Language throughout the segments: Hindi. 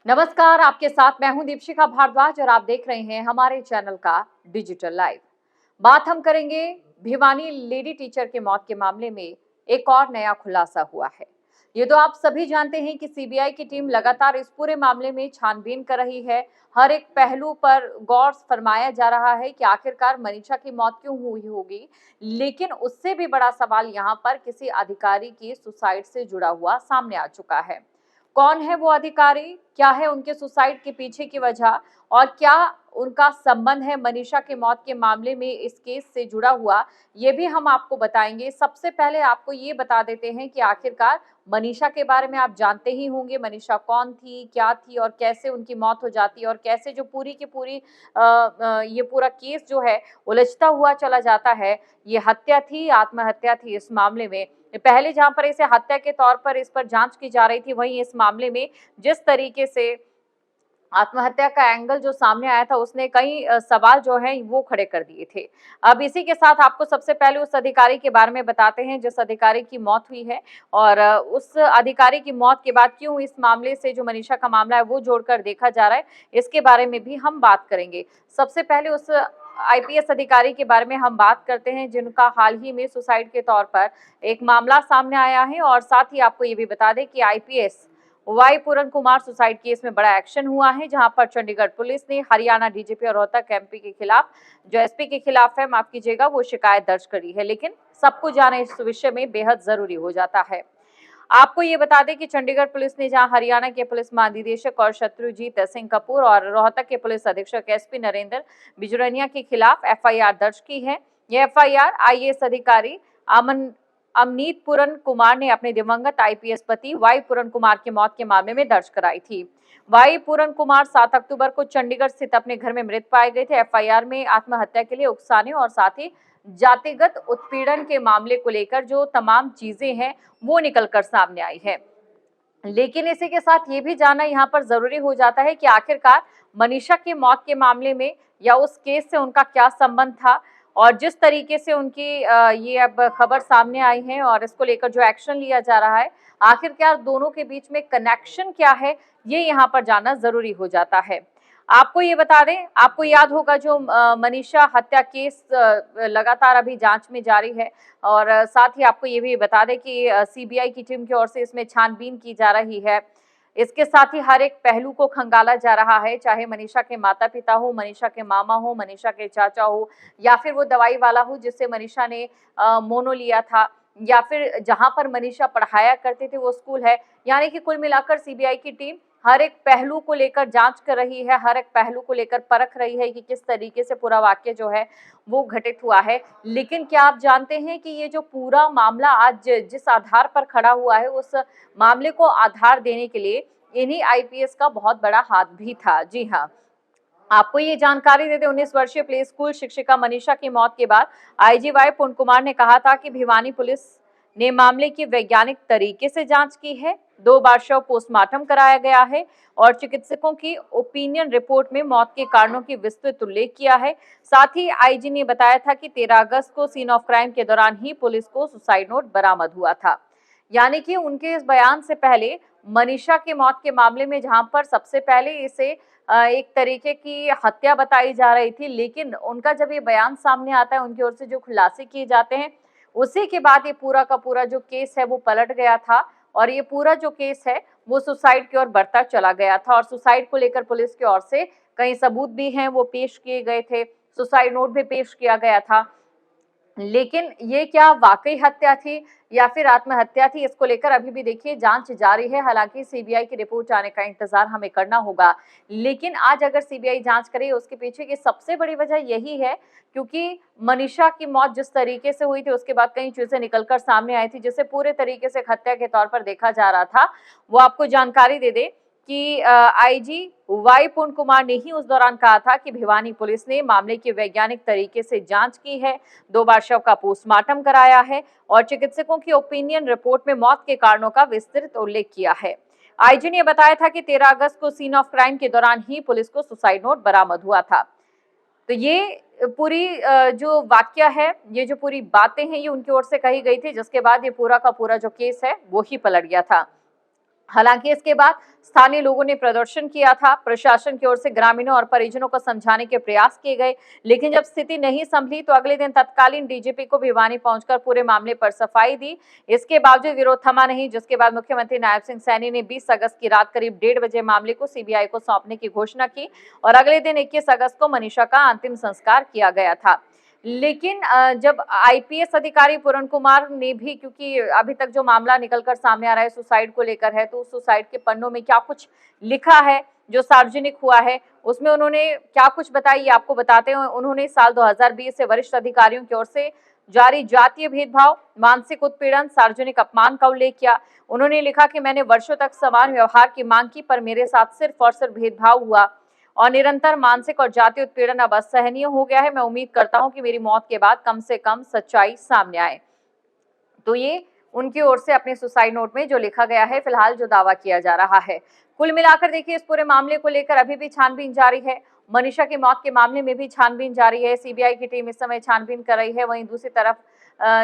नमस्कार, आपके साथ मैं हूं दीपशिखा भारद्वाज और आप देख रहे हैं हमारे चैनल का डिजिटल लाइव। बात हम करेंगे भिवानी लेडी टीचर के मौत के मामले में एक और नया खुलासा हुआ है। ये तो आप सभी जानते हैं कि सीबीआई की टीम लगातार इस पूरे मामले में छानबीन कर रही है। हर एक पहलू पर गौर फरमाया जा रहा है कि आखिरकार मनीषा की मौत क्यों हुई होगी। लेकिन उससे भी बड़ा सवाल यहाँ पर किसी अधिकारी की सुसाइड से जुड़ा हुआ सामने आ चुका है। कौन है वो अधिकारी, क्या है उनके सुसाइड के पीछे की वजह और क्या उनका संबंध है मनीषा की मौत के मामले में इस केस से जुड़ा हुआ, ये भी हम आपको बताएंगे। सबसे पहले आपको ये बता देते हैं कि आखिरकार मनीषा के बारे में आप जानते ही होंगे। मनीषा कौन थी, क्या थी और कैसे उनकी मौत हो जाती है और कैसे जो पूरी की पूरी ये पूरा केस जो है उलझता हुआ चला जाता है। ये हत्या थी, आत्महत्या थी इस मामले में। पहले जहां पर इसे हत्या के तौर पर इस पर जांच की जा रही थी, वहीं इस मामले में जिस तरीके से आत्महत्या का एंगल जो सामने आया था, उसने कई सवाल जो हैं वो खड़े कर दिए थे। अब इसी के साथ आपको सबसे पहले उस अधिकारी के बारे में बताते हैं जिस अधिकारी की मौत हुई है और उस अधिकारी की मौत के बाद क्यों इस मामले से जो मनीषा का मामला है वो जोड़कर देखा जा रहा है, इसके बारे में भी हम बात करेंगे। सबसे पहले उस आईपीएस अधिकारी के बारे में हम बात करते हैं जिनका हाल ही में सुसाइड के तौर पर एक मामला सामने आया है और साथ ही आपको ये भी बता दें कि आईपीएस वाई पूरन कुमार सुसाइड केस में बड़ा एक्शन हुआ है, जहां पर चंडीगढ़ पुलिस ने हरियाणा डीजीपी और रोहतक एमपी के खिलाफ, जो एसपी के खिलाफ है, माफ कीजिएगा, वो शिकायत दर्ज करी है। लेकिन सब कुछ जाने इस विषय में बेहद जरूरी हो जाता है। आपको ये बता दें कि चंडीगढ़ पुलिस ने जहां हरियाणा के पुलिस महानिदेशक और शत्रुजीत सिंह कपूर और रोहतक के पुलिस अधीक्षक एसपी नरेंद्र बिजुरनिया के खिलाफ एफआईआर दर्ज की है। यह एफआईआर आईएएस अधिकारी अमनीत पूरन कुमार ने अपने दिवंगत आईपीएस पति वाई पूरन कुमार की मौत के मामले में दर्ज कराई थी। वाई पूरन कुमार 7 अक्टूबर को चंडीगढ़ स्थित अपने घर में मृत पाए गए थे। एफआईआर में आत्महत्या के लिए उकसाने और साथ ही जातिगत उत्पीड़न के मामले को लेकर जो तमाम चीजें हैं वो निकलकर सामने आई है। लेकिन इसी के साथ ये भी जानना यहाँ पर जरूरी हो जाता है कि आखिरकार मनीषा की मौत के मामले में या उस केस से उनका क्या संबंध था और जिस तरीके से उनकी ये अब खबर सामने आई है और इसको लेकर जो एक्शन लिया जा रहा है, आखिरकार दोनों के बीच में कनेक्शन क्या है, ये यहाँ पर जानना जरूरी हो जाता है। आपको ये बता दें, आपको याद होगा जो मनीषा हत्या केस लगातार अभी जांच में जारी है और साथ ही आपको ये भी बता दें कि सीबीआई की टीम की ओर से इसमें छानबीन की जा रही है। इसके साथ ही हर एक पहलू को खंगाला जा रहा है, चाहे मनीषा के माता पिता हो, मनीषा के मामा हो, मनीषा के चाचा हो या फिर वो दवाई वाला हो जिससे मनीषा ने मोनो लिया था, या फिर जहां पर मनीषा पढ़ाया करते थे वो स्कूल है। यानी कि कुल मिलाकर सीबीआई की टीम हर एक पहलू को लेकर जांच कर रही है, हर एक पहलू को लेकर परख रही है कि किस तरीके से पूरा वाक्य जो है वो घटित हुआ है। लेकिन क्या आप जानते हैं कि ये जो पूरा मामला आज जिस आधार पर खड़ा हुआ है, उस मामले को आधार देने के लिए इन्हीं आईपीएस का बहुत बड़ा हाथ भी था। जी हाँ, आपको ये जानकारी देते 19 वर्षीय प्ले स्कूल शिक्षिका मनीषा की मौत के बाद आईजी वाई पूर्ण कुमार ने कहा था कि भिवानी पुलिस ने मामले की वैज्ञानिक तरीके से जांच की है। 2 बार शव पोस्टमार्टम कराया गया है और चिकित्सकों की ओपिनियन रिपोर्ट में मौत के कारणों की विस्तृत उल्लेख किया है। साथ ही आईजी ने बताया था कि 13 अगस्त को सीन ऑफ क्राइम के दौरान ही पुलिस को सुसाइड नोट बरामद हुआ था। यानी कि उनके इस बयान से पहले मनीषा की मौत के मामले में जहां पर सबसे पहले इसे एक तरीके की हत्या बताई जा रही थी, लेकिन उनका जब ये बयान सामने आता है, उनकी ओर से जो खुलासे किए जाते हैं, उसी के बाद ये पूरा का पूरा जो केस है वो पलट गया था और ये पूरा जो केस है वो सुसाइड की ओर बढ़ता चला गया था। और सुसाइड को लेकर पुलिस की ओर से कई सबूत भी हैं वो पेश किए गए थे, सुसाइड नोट भी पेश किया गया था। लेकिन ये क्या वाकई हत्या थी या फिर आत्महत्या थी, इसको लेकर अभी भी देखिए जांच जारी है। हालांकि सीबीआई की रिपोर्ट आने का इंतजार हमें करना होगा, लेकिन आज अगर सीबीआई जांच करे उसके पीछे की सबसे बड़ी वजह यही है क्योंकि मनीषा की मौत जिस तरीके से हुई थी उसके बाद कई चीजें निकलकर सामने आई थी जिसे पूरे तरीके से हत्या के तौर पर देखा जा रहा था। वो आपको जानकारी दे दे कि आईजी वाई पूर्ण कुमार ने ही उस दौरान कहा था कि भिवानी पुलिस ने मामले की वैज्ञानिक तरीके से जांच की है, 2 बार शव का पोस्टमार्टम कराया है और चिकित्सकों की ओपिनियन रिपोर्ट में मौत के कारणों का विस्तृत उल्लेख किया है। आईजी ने बताया था कि 13 अगस्त को सीन ऑफ क्राइम के दौरान ही पुलिस को सुसाइड नोट बरामद हुआ था। तो ये पूरी जो वाक्य है, ये जो पूरी बातें हैं, ये उनकी ओर से कही गई थी, जिसके बाद ये पूरा का पूरा जो केस है वो ही पलट गया था। हालांकि इसके बाद स्थानीय लोगों ने प्रदर्शन किया था। प्रशासन की ओर से ग्रामीणों और परिजनों को समझाने के प्रयास किए गए, लेकिन जब स्थिति नहीं संभली तो अगले दिन तत्कालीन डीजीपी को भिवानी पहुंचकर पूरे मामले पर सफाई दी। इसके बावजूद विरोध थमा नहीं, जिसके बाद मुख्यमंत्री नायब सिंह सैनी ने 20 अगस्त की रात करीब 1:30 बजे मामले को सीबीआई को सौंपने की घोषणा की और अगले दिन 21 अगस्त को मनीषा का अंतिम संस्कार किया गया था। लेकिन जब आईपीएस अधिकारी पूरण कुमार ने भी, क्योंकि अभी तक जो मामला निकलकर सामने आ रहा है सुसाइड को लेकर है, तो सुसाइड के पन्नों में क्या कुछ लिखा है जो सार्वजनिक हुआ है, उसमें उन्होंने क्या कुछ बताया ये आपको बताते हैं। उन्होंने साल 2020 से वरिष्ठ अधिकारियों की ओर से जारी जातीय भेदभाव, मानसिक उत्पीड़न, सार्वजनिक अपमान का उल्लेख किया। उन्होंने लिखा कि मैंने वर्षों तक समान व्यवहार की मांग की, पर मेरे साथ सिर्फ और सिर्फ भेदभाव हुआ और निरंतर मानसिक और जातीय उत्पीड़न अब असहनीय हो गया है। मैं उम्मीद करता हूं कि मेरी मौत के बाद कम से कम सच्चाई सामने आए। तो ये उनकी ओर से अपने सुसाइड नोट में जो लिखा गया है, फिलहाल जो दावा किया जा रहा है। कुल मिलाकर देखिए, इस पूरे मामले को लेकर अभी भी छानबीन जारी है। मनीषा की मौत के मामले में भी छानबीन जारी है। सीबीआई की टीम इस समय छानबीन कर रही है। वहीं दूसरी तरफ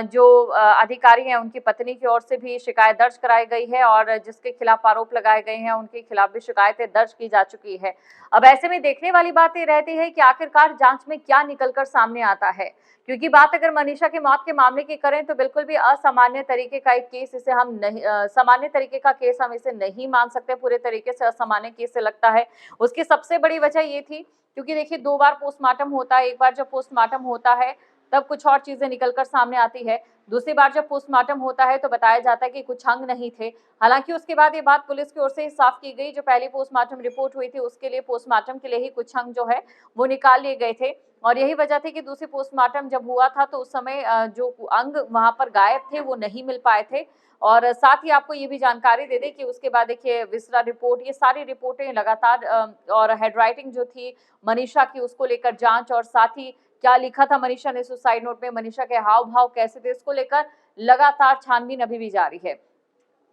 जो अधिकारी हैं उनकी पत्नी की ओर से भी शिकायत दर्ज कराई गई है और जिसके खिलाफ आरोप लगाए गए हैं उनके खिलाफ भी शिकायतें दर्ज की जा चुकी है। अब ऐसे में देखने वाली बात ये रहती है कि आखिरकार जांच में क्या निकलकर सामने आता है, क्योंकि बात अगर मनीषा की मौत के मामले की करें तो बिल्कुल भी असामान्य तरीके का एक केस इसे हम नहीं सामान्य तरीके का केस हम इसे नहीं मान सकते। पूरे तरीके से असामान्य केस से लगता है। उसकी सबसे बड़ी वजह ये थी क्योंकि देखिए 2 बार पोस्टमार्टम होता है। एक बार जब पोस्टमार्टम होता है तब कुछ और चीजें निकलकर सामने आती है। दूसरी बार जब पोस्टमार्टम होता है तो बताया जाता है कि कुछ अंग नहीं थे। हालांकि उसके बाद ये बात पुलिस की ओर से साफ की गई, जो पहली पोस्टमार्टम रिपोर्ट हुई थी उसके लिए पोस्टमार्टम के लिए ही कुछ अंग जो है वो निकाल लिए गए थे और यही वजह थी कि दूसरी पोस्टमार्टम जब हुआ था तो उस समय जो अंग वहां पर गायब थे वो नहीं मिल पाए थे। और साथ ही आपको ये भी जानकारी दे दें कि उसके बाद देखिए विसरा रिपोर्ट, ये सारी रिपोर्टें लगातार और हैंडराइटिंग जो थी मनीषा की उसको लेकर जांच और साथ ही क्या लिखा था मनीषा ने सुसाइड नोट में, मनीषा के हाव भाव कैसे थे, इसको लेकर लगातार छानबीन अभी भी जारी है।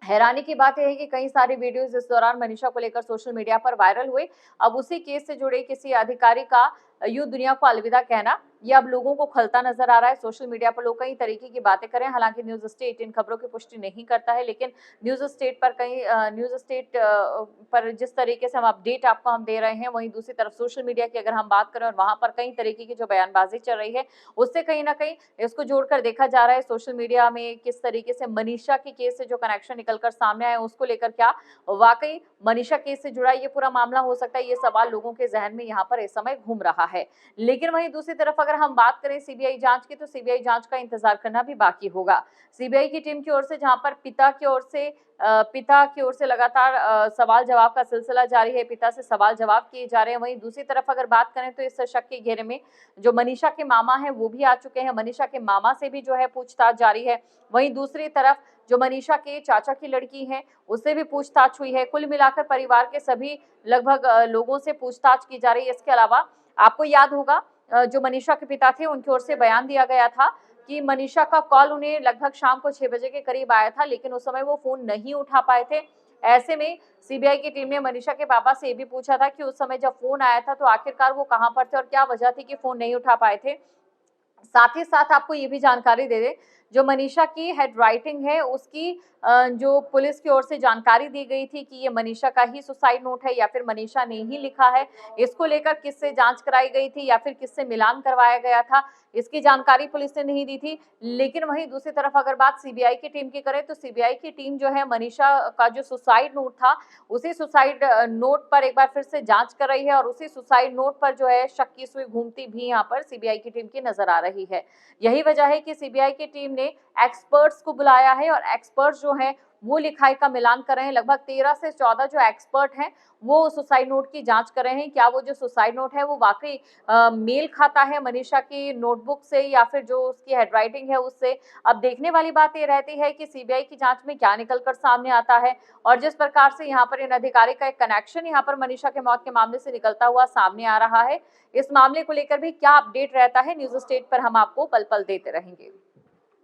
हैरानी की बात यह है कि कई सारे वीडियोस इस दौरान मनीषा को लेकर सोशल मीडिया पर वायरल हुए। अब उसी केस से जुड़े किसी अधिकारी का यूं दुनिया को अलविदा कहना ये अब लोगों को खलता नजर आ रहा है। सोशल मीडिया पर लोग कई तरीके की बातें करें। हालांकि न्यूज स्टेट इन खबरों की पुष्टि नहीं करता है, लेकिन न्यूज स्टेट पर जिस तरीके से हम अपडेट आपको हम दे रहे हैं, वहीं दूसरी तरफ सोशल मीडिया की अगर हम बात करें और वहां पर कई तरीके की जो बयानबाजी चल रही है उससे कहीं ना कहीं इसको जोड़कर देखा जा रहा है सोशल मीडिया में किस तरीके से मनीषा के केस से जो कनेक्शन निकलकर सामने आया उसको लेकर क्या वाकई मनीषा केस से जुड़ा ये पूरा मामला हो सकता है, ये सवाल लोगों के जहन में यहाँ पर इस समय घूम रहा है। लेकिन वहीं दूसरी तरफ अगर हम बात करें सीबीआई जांच की, तो सीबीआई जांच का इंतजार करना भी बाकी होगा। सीबीआई की टीम की ओर से जहां पर पिता की ओर से लगातार सवाल जवाब का सिलसिला जारी है, पिता से सवाल जवाब किए जा रहे हैं। वहीं दूसरी तरफ अगर बात करें तो इस शक के घेरे में जो मनीषा के मामा हैं वो भी आ चुके हैं। मनीषा के मामा से भी जो है पूछताछ जारी है। वहीं दूसरी तरफ जो मनीषा के चाचा की लड़की है उससे भी पूछताछ हुई है। कुल मिलाकर परिवार के सभी लगभग लोगों से पूछताछ की जा रही है। इसके अलावा आपको याद होगा जो मनीषा के पिता थे उनकी ओर से बयान दिया गया था कि मनीषा का कॉल उन्हें लगभग शाम को 6 बजे के करीब आया था, लेकिन उस समय वो फोन नहीं उठा पाए थे। ऐसे में सीबीआई की टीम ने मनीषा के पापा से ये भी पूछा था कि उस समय जब फोन आया था तो आखिरकार वो कहां पर थे और क्या वजह थी कि फोन नहीं उठा पाए थे। साथ ही साथ आपको ये भी जानकारी दे दें, जो मनीषा की हैंडराइटिंग है उसकी जो पुलिस की ओर से जानकारी दी गई थी कि ये मनीषा का ही सुसाइड नोट है या फिर मनीषा ने ही लिखा है, इसको लेकर किससे जांच कराई गई थी या फिर किससे मिलान करवाया गया था, इसकी जानकारी पुलिस ने नहीं दी थी। लेकिन वहीं दूसरी तरफ अगर बात सीबीआई की टीम की करें तो सीबीआई की टीम जो है मनीषा का जो सुसाइड नोट था उसी सुसाइड नोट पर एक बार फिर से जांच कर रही है और उसी सुसाइड नोट पर जो है शक की सुई घूमती भी यहाँ पर सीबीआई की टीम की नजर आ रही है। यही वजह है कि सीबीआई की टीम ने एक्सपर्ट्स को बुलाया है और एक्सपर्ट्स जो है वो लिखाई का मिलान कर रहे हैं। लगभग 13 से 14 जो एक्सपर्ट हैं वो सुसाइड नोट की जांच कर रहे हैं। क्या वो जो सुसाइड नोट है वो वाकई मेल खाता है मनीषा की नोटबुक से या फिर जो उसकी हैंडराइटिंग है उससे। अब देखने वाली बात ये रहती है कि सीबीआई की जांच में क्या निकलकर सामने आता है और जिस प्रकार से यहाँ पर इन अधिकारी का एक कनेक्शन यहाँ पर मनीषा के मौत के मामले से निकलता हुआ सामने आ रहा है, इस मामले को लेकर भी क्या अपडेट रहता है न्यूज स्टेट पर हम आपको पल पल देते रहेंगे।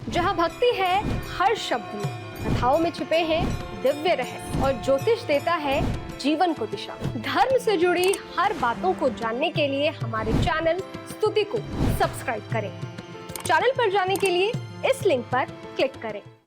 जहाँ भक्ति है हर शब्द में, कथाओं में छिपे हैं दिव्य रहस्य और ज्योतिष देता है जीवन को दिशा। धर्म से जुड़ी हर बातों को जानने के लिए हमारे चैनल स्तुति को सब्सक्राइब करें। चैनल पर जाने के लिए इस लिंक पर क्लिक करें।